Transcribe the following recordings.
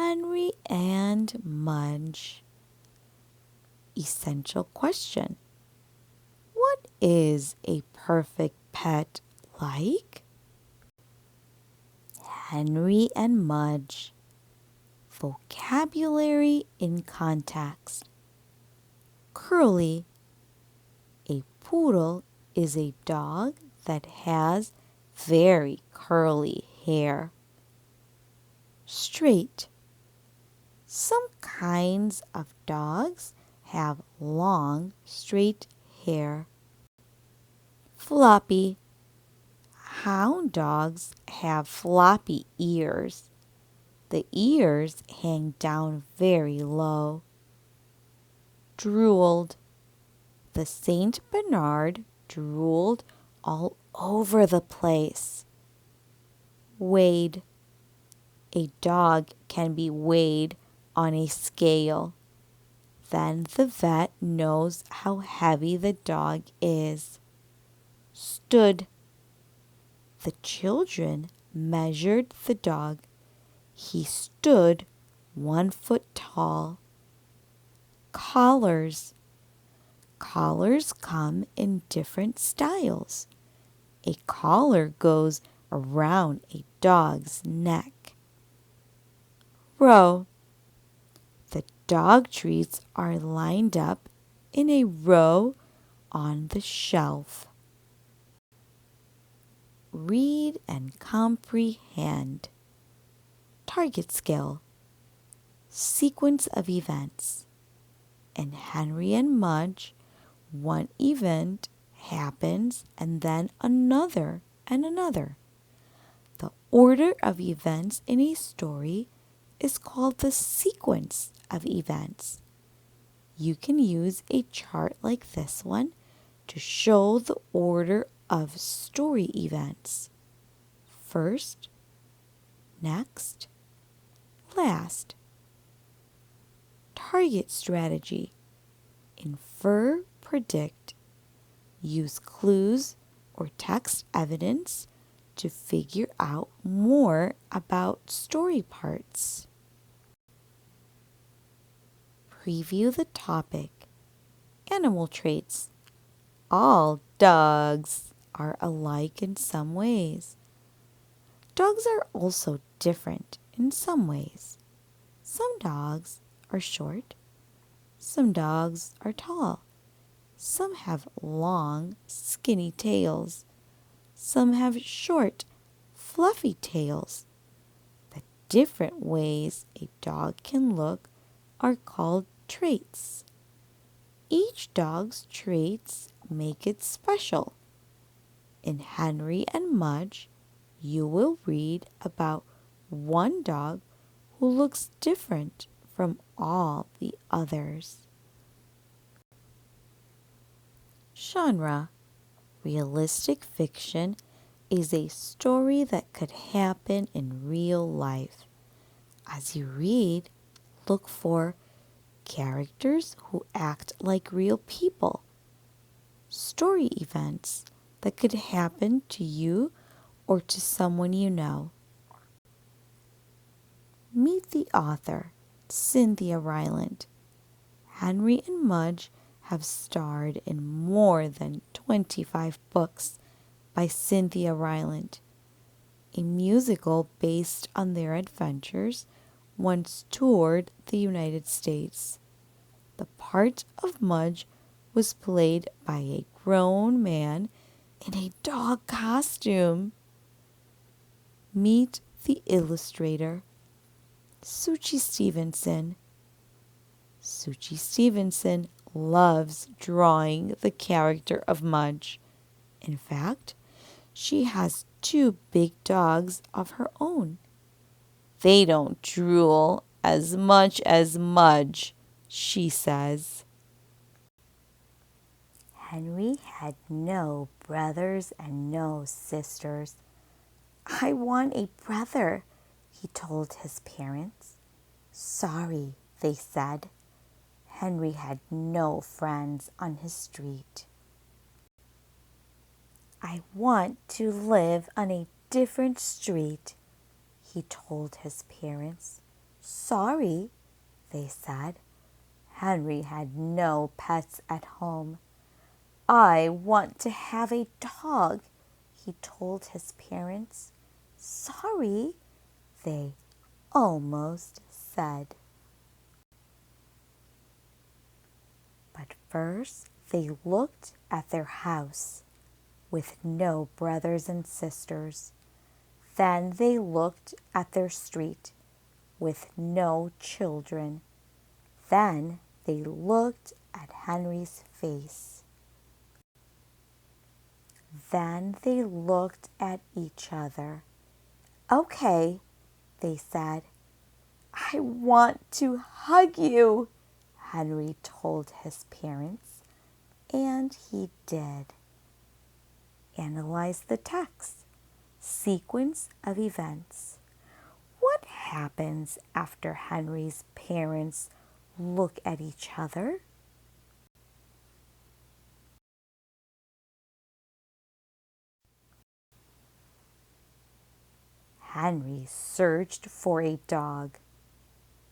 Henry and Mudge. Essential question. What is a perfect pet like? Henry and Mudge. Vocabulary in context. Curly. A poodle is a dog that has very curly hair. Straight. Some kinds of dogs have long, straight hair. Floppy. Hound dogs have floppy ears. The ears hang down very low. Drooled. The Saint Bernard drooled all over the place. Weighed. A dog can be weighed on a scale. Then the vet knows how heavy the dog is. Stood. The children measured the dog. He stood 1 foot tall. Collars. Collars come in different styles. A collar goes around a dog's neck. Row. The dog treats are lined up in a row on the shelf. Read and comprehend. Target skill. Sequence of events. In Henry and Mudge, one event happens and then another and another. The order of events in a story is called the sequence of events. You can use a chart like this one to show the order of story events. First, next, last. Target strategy. Infer, predict. Use clues or text evidence to figure out more about story parts. Preview the topic. Animal traits. All dogs are alike in some ways. Dogs are also different in some ways. Some dogs are short. Some dogs are tall. Some have long, skinny tails. Some have short, fluffy tails. The different ways a dog can look are called traits. Each dog's traits make it special. In Henry and Mudge, you will read about one dog who looks different from all the others. Genre. Realistic fiction is a story that could happen in real life. As you read, look for characters who act like real people, story events that could happen to you or to someone you know. Meet the author, Cynthia Ryland. Henry and Mudge have starred in more than 25 books by Cynthia Ryland. A musical based on their adventures once toured the United States. The part of Mudge was played by a grown man in a dog costume. Meet the illustrator, Suchi Stevenson. Suchi Stevenson loves drawing the character of Mudge. In fact, she has 2 big dogs of her own. They don't drool as much as Mudge, she says. Henry had no brothers and no sisters. I want a brother, he told his parents. Sorry, they said. Henry had no friends on his street. I want to live on a different street, he told his parents. Sorry, they said. Henry had no pets at home. I want to have a dog, he told his parents. Sorry, they almost said. But first they looked at their house with no brothers and sisters. Then they looked at their street with no children. Then they looked at Henry's face. Then they looked at each other. Okay, they said. I want to hug you, Henry told his parents, and he did. Analyze the text. Sequence of events. What happens after Henry's parents look at each other? Henry searched for a dog.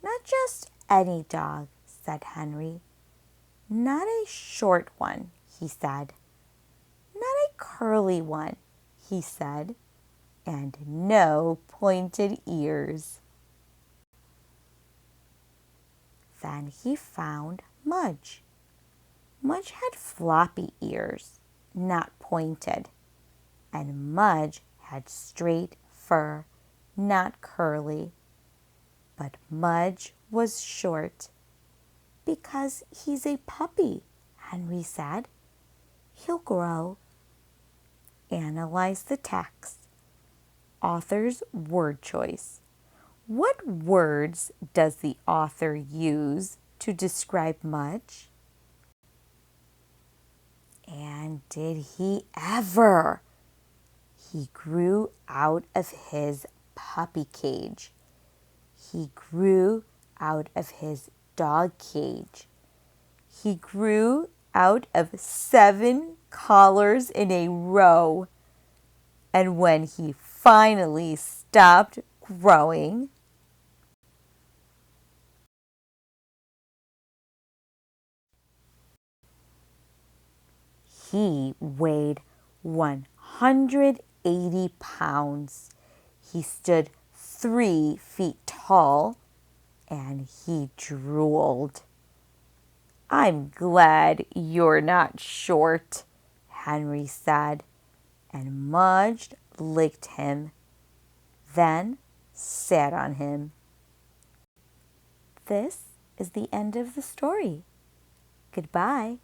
Not just any dog, said Henry. Not a short one, he said. Not a curly one, he said. And no pointed ears. Then he found Mudge. Mudge had floppy ears, not pointed, and Mudge had straight fur, not curly. But Mudge was short. Because he's a puppy, Henry said. He'll grow. Analyze the text. Author's word choice. What words does the author use to describe Mudge? And did he ever? He grew out of his puppy cage. He grew out of his dog cage. He grew out of 7 collars in a row. And when he finally stopped growing, he weighed 180 pounds. He stood 3 feet tall, and he drooled. I'm glad you're not short, Henry said, and Mudge licked him, then sat on him. This is the end of the story. Goodbye.